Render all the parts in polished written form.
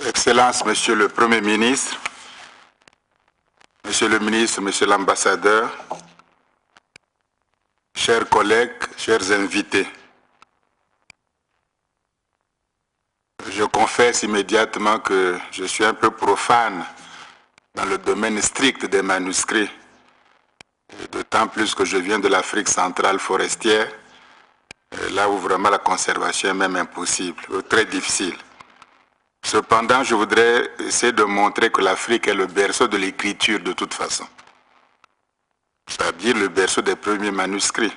Excellence, Monsieur le Premier ministre, Monsieur le ministre, Monsieur l'ambassadeur, chers collègues, chers invités, je confesse immédiatement que je suis un peu profane dans le domaine strict des manuscrits, d'autant plus que je viens de l'Afrique centrale forestière, là où vraiment la conservation est même impossible, ou très difficile. Cependant, je voudrais essayer de montrer que l'Afrique est le berceau de l'écriture de toute façon, c'est-à-dire le berceau des premiers manuscrits.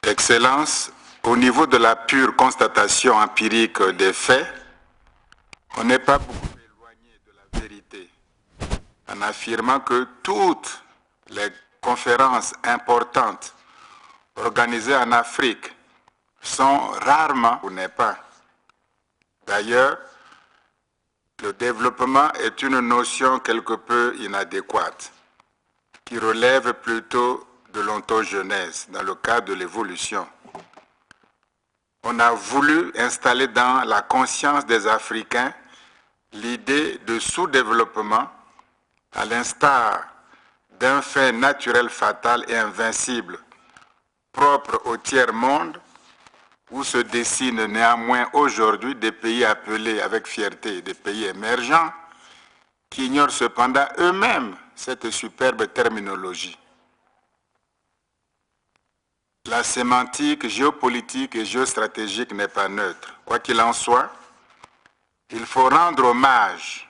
Excellence, au niveau de la pure constatation empirique des faits, on n'est pas beaucoup éloigné de la vérité en affirmant que toutes les conférences importantes organisées en Afrique sont rarement ou n'est pas. D'ailleurs, le développement est une notion quelque peu inadéquate, qui relève plutôt de l'ontogenèse dans le cadre de l'évolution. On a voulu installer dans la conscience des Africains l'idée de sous-développement, à l'instar d'un fait naturel fatal et invincible, propre au tiers-monde, où se dessinent néanmoins aujourd'hui des pays appelés avec fierté des pays émergents, qui ignorent cependant eux-mêmes cette superbe terminologie. La sémantique géopolitique et géostratégique n'est pas neutre. Quoi qu'il en soit, il faut rendre hommage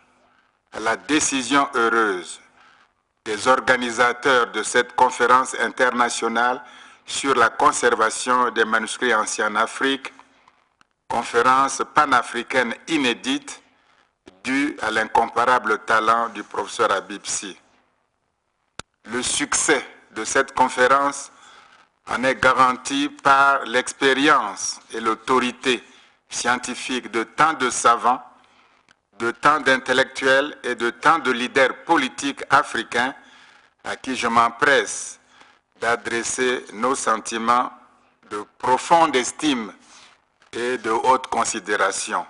à la décision heureuse des organisateurs de cette conférence internationale sur la conservation des manuscrits anciens en Afrique, conférence panafricaine inédite due à l'incomparable talent du professeur Habib Sy. Le succès de cette conférence en est garanti par l'expérience et l'autorité scientifique de tant de savants, de tant d'intellectuels et de tant de leaders politiques africains à qui je m'empresse d'adresser nos sentiments de profonde estime et de haute considération.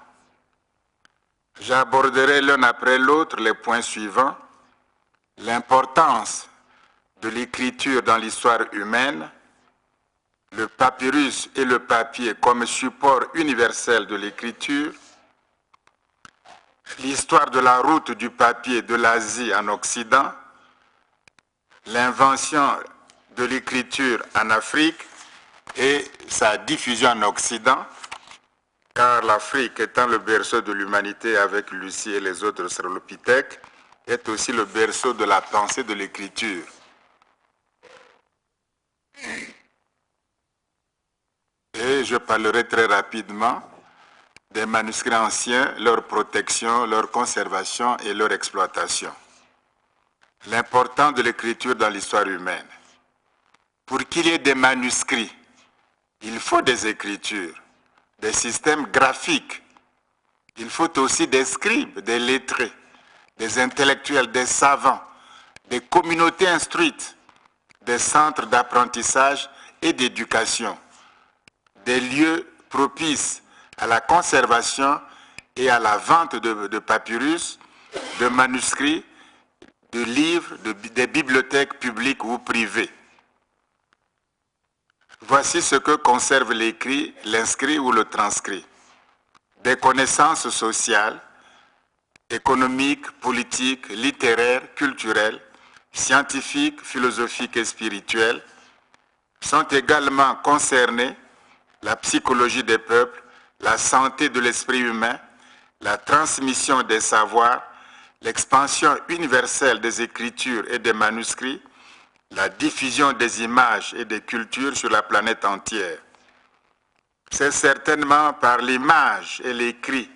J'aborderai l'un après l'autre les points suivants: l'importance de l'écriture dans l'histoire humaine, le papyrus et le papier comme support universel de l'écriture, l'histoire de la route du papier de l'Asie en Occident, l'invention de l'écriture en Afrique et sa diffusion en Occident, car l'Afrique étant le berceau de l'humanité avec Lucie et les autres australopithèques, est aussi le berceau de la pensée de l'écriture. Et je parlerai très rapidement des manuscrits anciens, leur protection, leur conservation et leur exploitation. L'importance de l'écriture dans l'histoire humaine. Pour qu'il y ait des manuscrits, il faut des écritures, des systèmes graphiques. Il faut aussi des scribes, des lettrés, des intellectuels, des savants, des communautés instruites, des centres d'apprentissage et d'éducation, des lieux propices à la conservation et à la vente de papyrus, de manuscrits, de livres, des bibliothèques publiques ou privées. Voici ce que conserve l'écrit, l'inscrit ou le transcrit. Des connaissances sociales, économiques, politiques, littéraires, culturelles, scientifiques, philosophiques et spirituelles sont également concernées la psychologie des peuples, la santé de l'esprit humain, la transmission des savoirs, l'expansion universelle des écritures et des manuscrits, la diffusion des images et des cultures sur la planète entière. C'est certainement par l'image et l'écrit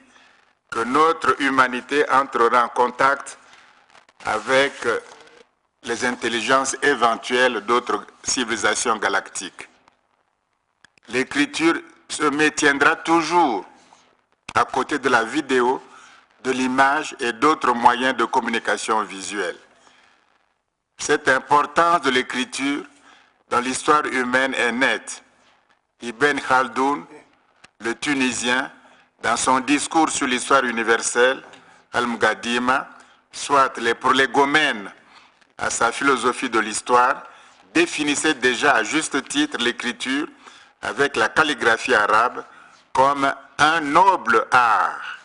que notre humanité entrera en contact avec les intelligences éventuelles d'autres civilisations galactiques. L'écriture se maintiendra toujours à côté de la vidéo, de l'image et d'autres moyens de communication visuelle. Cette importance de l'écriture dans l'histoire humaine est nette. Ibn Khaldoun, le Tunisien, Dans son discours sur l'histoire universelle, Al-Muqaddima, soit les prolégomènes à sa philosophie de l'histoire, définissait déjà à juste titre l'écriture avec la calligraphie arabe comme un noble art.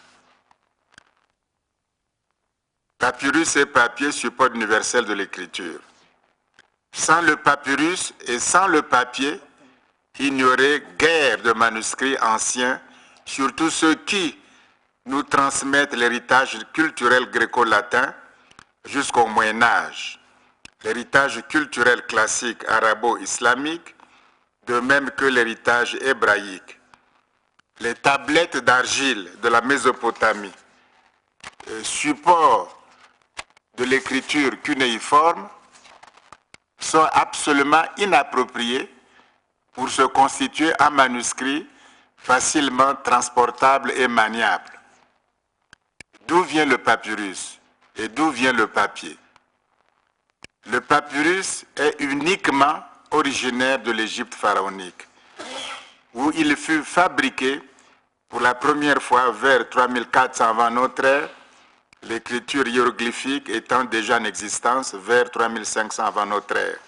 Papyrus et papier, support universel de l'écriture. Sans le papyrus et sans le papier, il n'y aurait guère de manuscrits anciens, surtout ceux qui nous transmettent l'héritage culturel gréco-latin jusqu'au Moyen-Âge, l'héritage culturel classique arabo-islamique, de même que l'héritage hébraïque. Les tablettes d'argile de la Mésopotamie, support de l'écriture cunéiforme, sont absolument inappropriés pour se constituer en manuscrit facilement transportable et maniable. D'où vient le papyrus et d'où vient le papier? Le papyrus est uniquement originaire de l'Égypte pharaonique, où il fut fabriqué pour la première fois vers 3400 avant notre ère, l'écriture hiéroglyphique étant déjà en existence vers 3500 avant notre ère.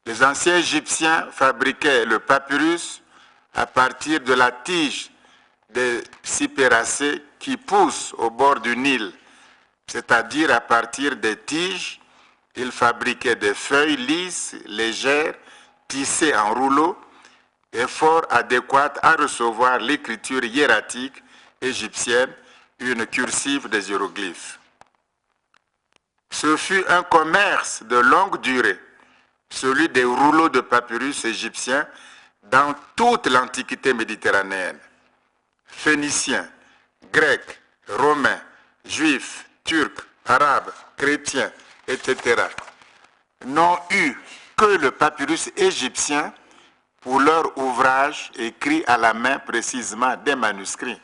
Les anciens Égyptiens fabriquaient le papyrus à partir de la tige des cypéracées qui poussent au bord du Nil, c'est-à-dire à partir des tiges, ils fabriquaient des feuilles lisses, légères, tissées en rouleaux et fort adéquates à recevoir l'écriture hiératique égyptienne, une cursive des hiéroglyphes. Ce fut un commerce de longue durée, celui des rouleaux de papyrus égyptiens dans toute l'Antiquité méditerranéenne. Phéniciens, Grecs, Romains, Juifs, Turcs, Arabes, Chrétiens, etc. n'ont eu que le papyrus égyptien pour leur ouvrage écrit à la main, précisément des manuscrits.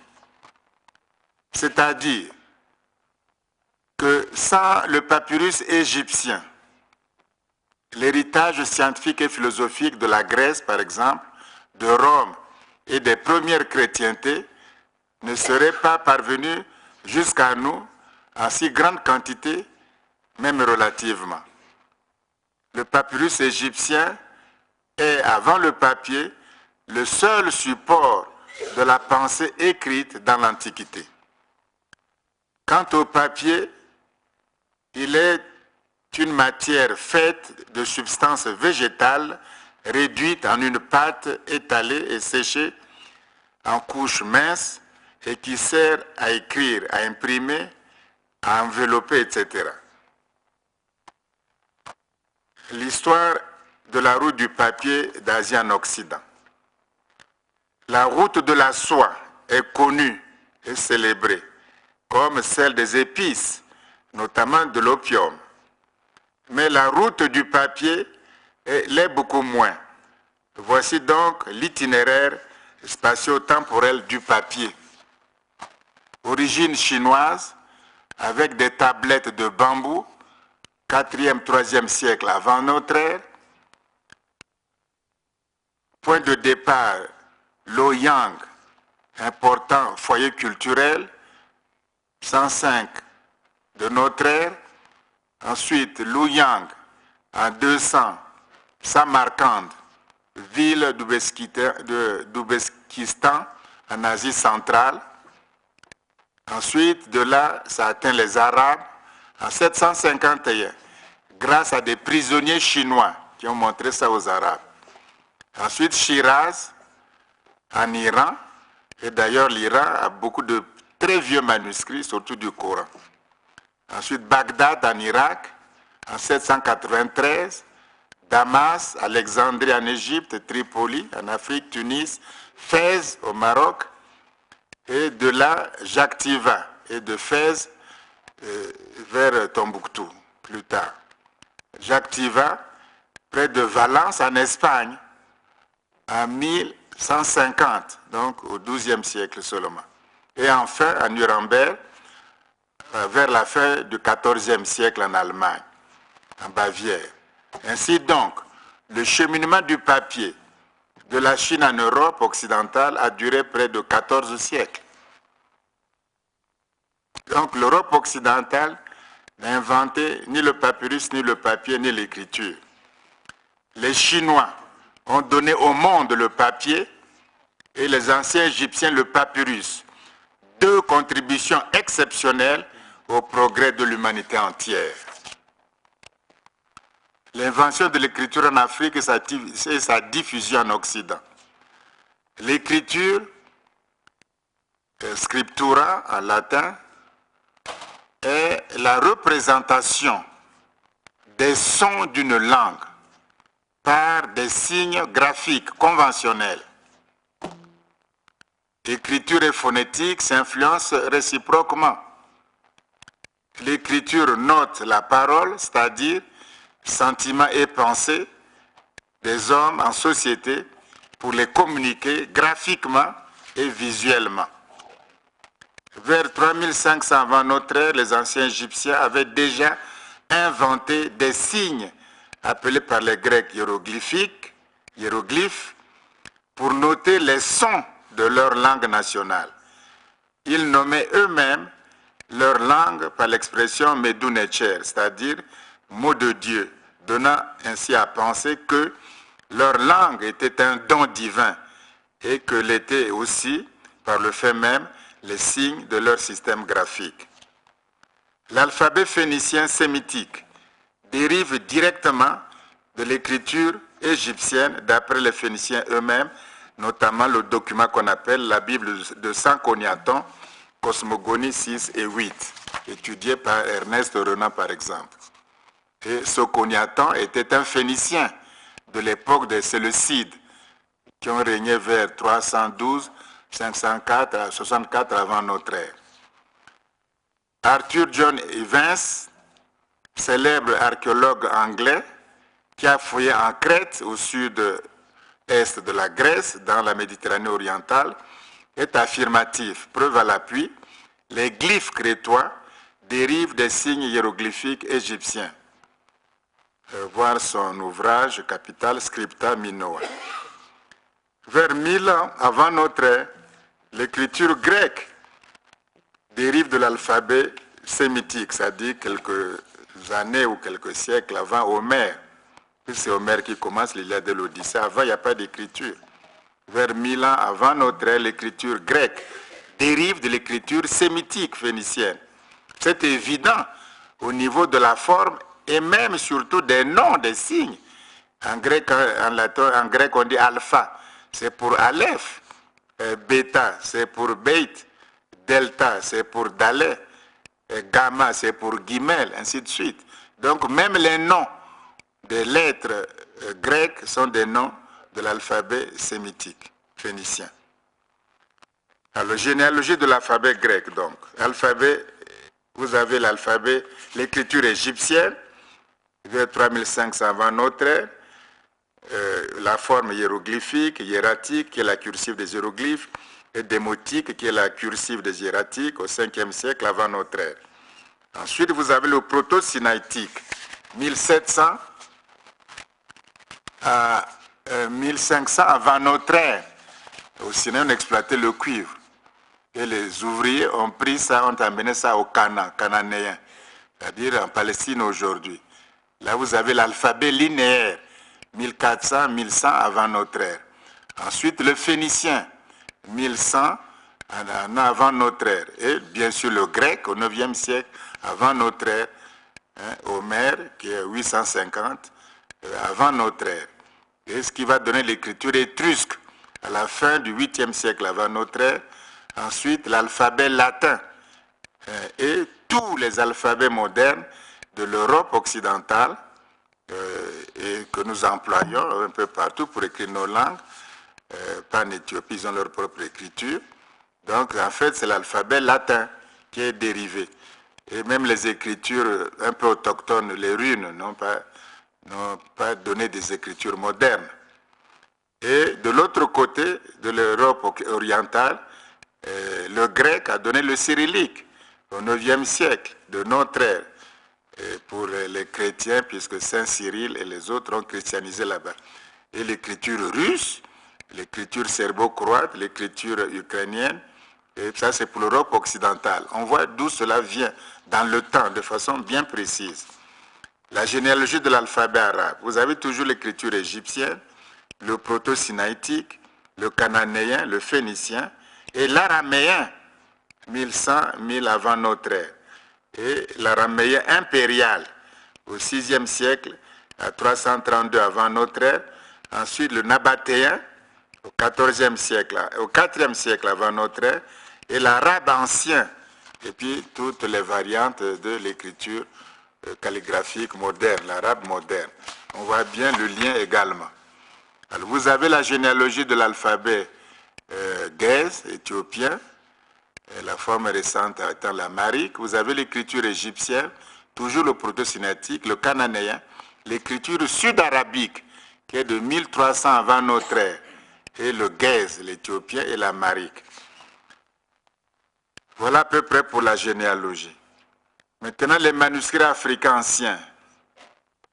C'est-à-dire que sans le papyrus égyptien, l'héritage scientifique et philosophique de la Grèce, par exemple, de Rome et des premières chrétientés ne serait pas parvenu jusqu'à nous en si grande quantité, même relativement. Le papyrus égyptien est, avant le papier, le seul support de la pensée écrite dans l'Antiquité. Quant au papier, il est une matière faite de substances végétales réduites en une pâte étalée et séchée en couches minces et qui sert à écrire, à imprimer, à envelopper, etc. L'histoire de la route du papier d'Asie en Occident. La route de la soie est connue et célébrée, comme celle des épices, notamment de l'opium. Mais la route du papier l'est beaucoup moins. Voici donc l'itinéraire spatio-temporel du papier. Origine chinoise, avec des tablettes de bambou, 4e, 3e siècle avant notre ère. Point de départ, Loyang, important foyer culturel, 105 de notre ère. Ensuite, Luoyang, en 200, Samarcande, ville d'Ouzbékistan en Asie centrale. Ensuite, de là, ça atteint les Arabes en 751, grâce à des prisonniers chinois qui ont montré ça aux Arabes. Ensuite, Shiraz, en Iran, et d'ailleurs l'Iran a beaucoup de très vieux manuscrits, surtout du Coran. Ensuite, Bagdad en Irak, en 793, Damas, Alexandrie en Égypte, Tripoli en Afrique, Tunis, Fès au Maroc, et de là, Jactiva, et de Fès vers Tombouctou, plus tard. Jactiva, près de Valence en Espagne, en 1150, donc au XIIe siècle seulement. Et enfin, à Nuremberg, vers la fin du XIVe siècle en Allemagne, en Bavière. Ainsi donc, le cheminement du papier de la Chine en Europe occidentale a duré près de 14 siècles. Donc l'Europe occidentale n'a inventé ni le papyrus, ni le papier, ni l'écriture. Les Chinois ont donné au monde le papier et les anciens Égyptiens le papyrus. Deux contributions exceptionnelles au progrès de l'humanité entière. L'invention de l'écriture en Afrique et sa diffusion en Occident. L'écriture, scriptura en latin, est la représentation des sons d'une langue par des signes graphiques conventionnels. Écriture et phonétique s'influencent réciproquement. L'écriture note la parole, c'est-à-dire sentiments et pensées des hommes en société pour les communiquer graphiquement et visuellement. Vers 3500 avant notre ère, les anciens Égyptiens avaient déjà inventé des signes appelés par les Grecs hiéroglyphes, pour noter les sons de leur langue nationale. Ils nommaient eux-mêmes leur langue par l'expression Medunetcher, c'est-à-dire mot de Dieu, donnant ainsi à penser que leur langue était un don divin et que l'était aussi, par le fait même, les signes de leur système graphique. L'alphabet phénicien sémitique dérive directement de l'écriture égyptienne d'après les Phéniciens eux-mêmes, notamment le document qu'on appelle la Bible de Saint-Cognaton, Cosmogonie 6 et 8, étudié par Ernest Renan par exemple. Et ce Cognaton était un Phénicien de l'époque des Séleucides, qui ont régné vers 312-504 à 64 avant notre ère. Arthur John Evans, célèbre archéologue anglais, qui a fouillé en Crète, au sud-est de la Grèce, dans la Méditerranée orientale, est affirmatif. Preuve à l'appui, les glyphes crétois dérivent des signes hiéroglyphiques égyptiens. Voir son ouvrage capital Scripta Minoa. Vers 1000 ans avant notre ère, l'écriture grecque dérive de l'alphabet sémitique, c'est-à-dire quelques années ou quelques siècles avant Homère. C'est Homère qui commence l'Iliade de l'Odyssée. Avant, il n'y a pas d'écriture. Vers 1000 ans avant notre ère, l'écriture grecque dérive de l'écriture sémitique phénicienne. C'est évident au niveau de la forme et même surtout des noms, des signes. En grec, en latin, en grec, on dit alpha, c'est pour aleph. Bêta, c'est pour beit. Delta, c'est pour dalé. Gamma, c'est pour guimel, ainsi de suite. Donc même les noms des lettres grecques sont des noms de l'alphabet sémitique phénicien. Alors, généalogie de l'alphabet grec, donc. Alphabet, vous avez l'alphabet, l'écriture égyptienne, vers 3500 avant notre ère, la forme hiéroglyphique, hiératique, qui est la cursive des hiéroglyphes, et démotique, qui est la cursive des hiératiques, au 5e siècle avant notre ère. Ensuite, vous avez le proto-sinaïtique, 1700 à 1500 avant notre ère. Au Sinaï, on exploitait le cuivre. Et les ouvriers ont pris ça, ont amené ça au cananéen, c'est-à-dire en Palestine aujourd'hui. Là, vous avez l'alphabet linéaire, 1400-1100 avant notre ère. Ensuite, le phénicien, 1100 avant notre ère. Et bien sûr, le grec, au 9e siècle avant notre ère. Homère, qui est 850 avant notre ère. Et ce qui va donner l'écriture étrusque à la fin du 8e siècle avant notre ère. Ensuite, l'alphabet latin et tous les alphabets modernes de l'Europe occidentale et que nous employons un peu partout pour écrire nos langues. Pas en Éthiopie, ils ont leur propre écriture. Donc, en fait, c'est l'alphabet latin qui est dérivé. Et même les écritures un peu autochtones, les runes, n'ont pas donné des écritures modernes. Et de l'autre côté de l'Europe orientale, le grec a donné le cyrillique au 9e siècle de notre ère pour les chrétiens, puisque Saint Cyril et les autres ont christianisé là-bas. Et l'écriture russe l'écriture serbo-croate, l'écriture ukrainienne, et ça c'est pour l'Europe occidentale. On voit d'où cela vient dans le temps, de façon bien précise. La généalogie de l'alphabet arabe. Vous avez toujours l'écriture égyptienne, le proto-sinaïtique, le cananéen, le phénicien et l'araméen, 1100, 1000 avant notre ère. Et l'araméen impérial, au 6e siècle, à 332 avant notre ère. Ensuite, le nabatéen, au 14e siècle, au 4e siècle avant notre ère. Et l'arabe ancien, et puis toutes les variantes de l'écriture calligraphique moderne, l'arabe moderne. On voit bien le lien également. Alors, vous avez la généalogie de l'alphabet Gèze, éthiopien, la forme récente étant l'amharique. Vous avez l'écriture égyptienne, toujours le proto-sinaïtique, le cananéen, l'écriture sud-arabique, qui est de 1300 avant notre ère, et le Gèze, l'éthiopien, et l'amharique. Voilà à peu près pour la généalogie. Maintenant, les manuscrits africains anciens,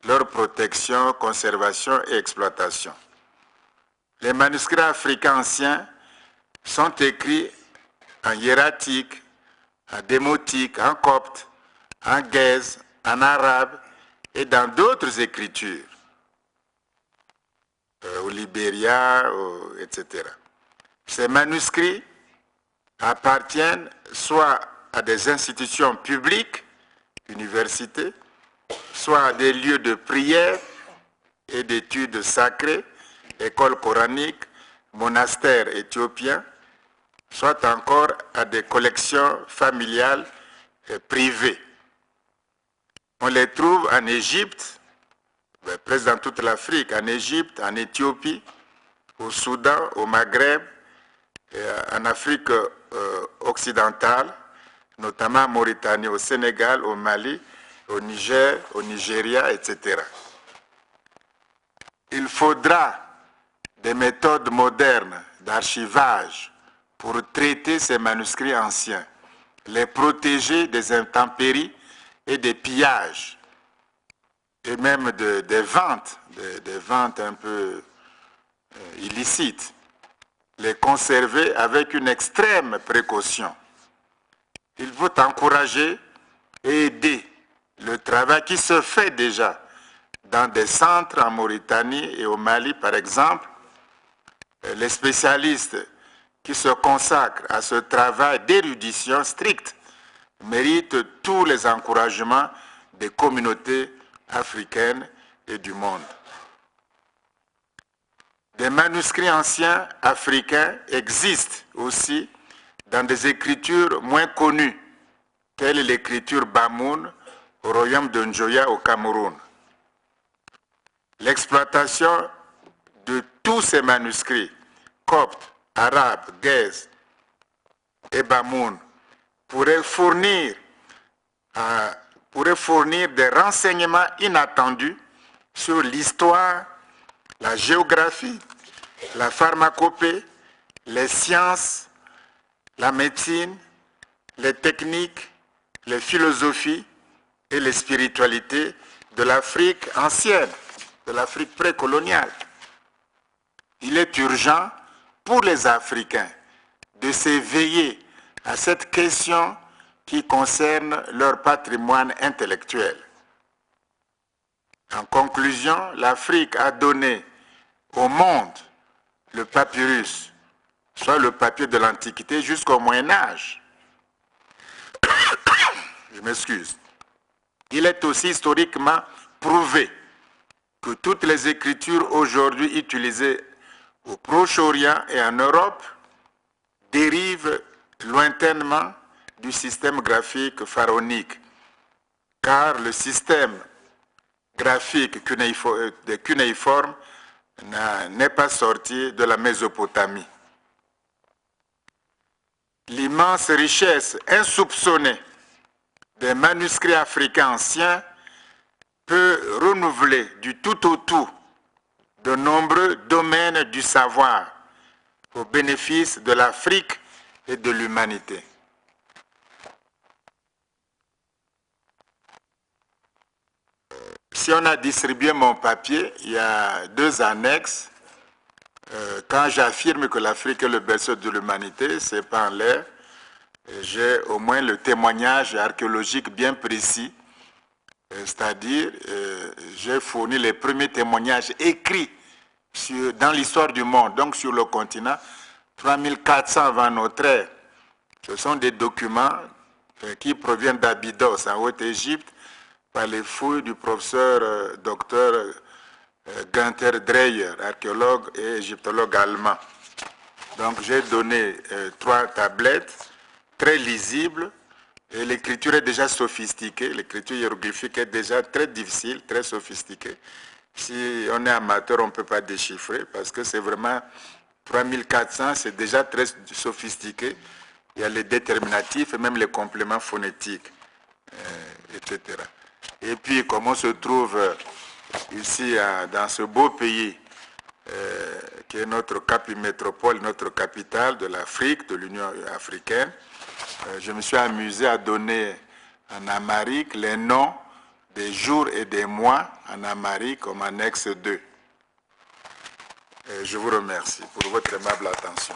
leur protection, conservation et exploitation. Les manuscrits africains anciens sont écrits en hiératique, en démotique, en copte, en gèze, en arabe et dans d'autres écritures, au Libéria, etc. Ces manuscrits appartiennent soit à des institutions publiques, universités, soit à des lieux de prière et d'études sacrées, écoles coraniques, monastères éthiopiens, soit encore à des collections familiales et privées. On les trouve en Égypte, presque dans toute l'Afrique, en Égypte, en Éthiopie, au Soudan, au Maghreb, et en Afrique occidentale, notamment en Mauritanie, au Sénégal, au Mali, au Niger, au Nigeria, etc. Il faudra des méthodes modernes d'archivage pour traiter ces manuscrits anciens, les protéger des intempéries et des pillages, et même des ventes un peu illicites, les conserver avec une extrême précaution. Il faut encourager et aider le travail qui se fait déjà dans des centres en Mauritanie et au Mali, par exemple. Les spécialistes qui se consacrent à ce travail d'érudition stricte méritent tous les encouragements des communautés africaines et du monde. Des manuscrits anciens africains existent aussi dans des écritures moins connues, telle l'écriture Bamoun au royaume de Njoya au Cameroun. L'exploitation de tous ces manuscrits, coptes, arabes, gèzes et Bamoun, pourrait fournir des renseignements inattendus sur l'histoire, la géographie, la pharmacopée, les sciences, la médecine, les techniques, les philosophies et les spiritualités de l'Afrique ancienne, de l'Afrique précoloniale. Il est urgent pour les Africains de s'éveiller à cette question qui concerne leur patrimoine intellectuel. En conclusion, l'Afrique a donné au monde le papyrus, soit le papier de l'Antiquité jusqu'au Moyen Âge. Je m'excuse. Il est aussi historiquement prouvé que toutes les écritures aujourd'hui utilisées au Proche-Orient et en Europe dérivent lointainement du système graphique pharaonique, car le système graphique cunéiforme n'est pas sorti de la Mésopotamie. L'immense richesse insoupçonnée des manuscrits africains anciens peut renouveler du tout au tout de nombreux domaines du savoir au bénéfice de l'Afrique et de l'humanité. Si on a distribué mon papier, il y a 2 annexes Quand j'affirme que l'Afrique est le berceau de l'humanité, ce n'est pas en l'air. J'ai au moins le témoignage archéologique bien précis, c'est-à-dire j'ai fourni les premiers témoignages écrits dans l'histoire du monde, donc sur le continent, 3400 avant notre ère. Ce sont des documents qui proviennent d'Abydos, en Haute-Égypte, par les fouilles du professeur docteur Günther Dreyer, archéologue et égyptologue allemand. Donc j'ai donné 3 tablettes très lisibles et l'écriture est déjà sophistiquée. L'écriture hiéroglyphique est déjà très difficile, très sophistiquée. Si on est amateur, on ne peut pas déchiffrer parce que c'est vraiment 3400, c'est déjà très sophistiqué. Il y a les déterminatifs et même les compléments phonétiques, etc. Et puis, comme on se trouve ici dans ce beau pays qui est notre métropole, notre capitale de l'Afrique, de l'Union africaine, je me suis amusé à donner en amharique les noms des jours et des mois en amharique comme annexe 2. Je vous remercie pour votre aimable attention.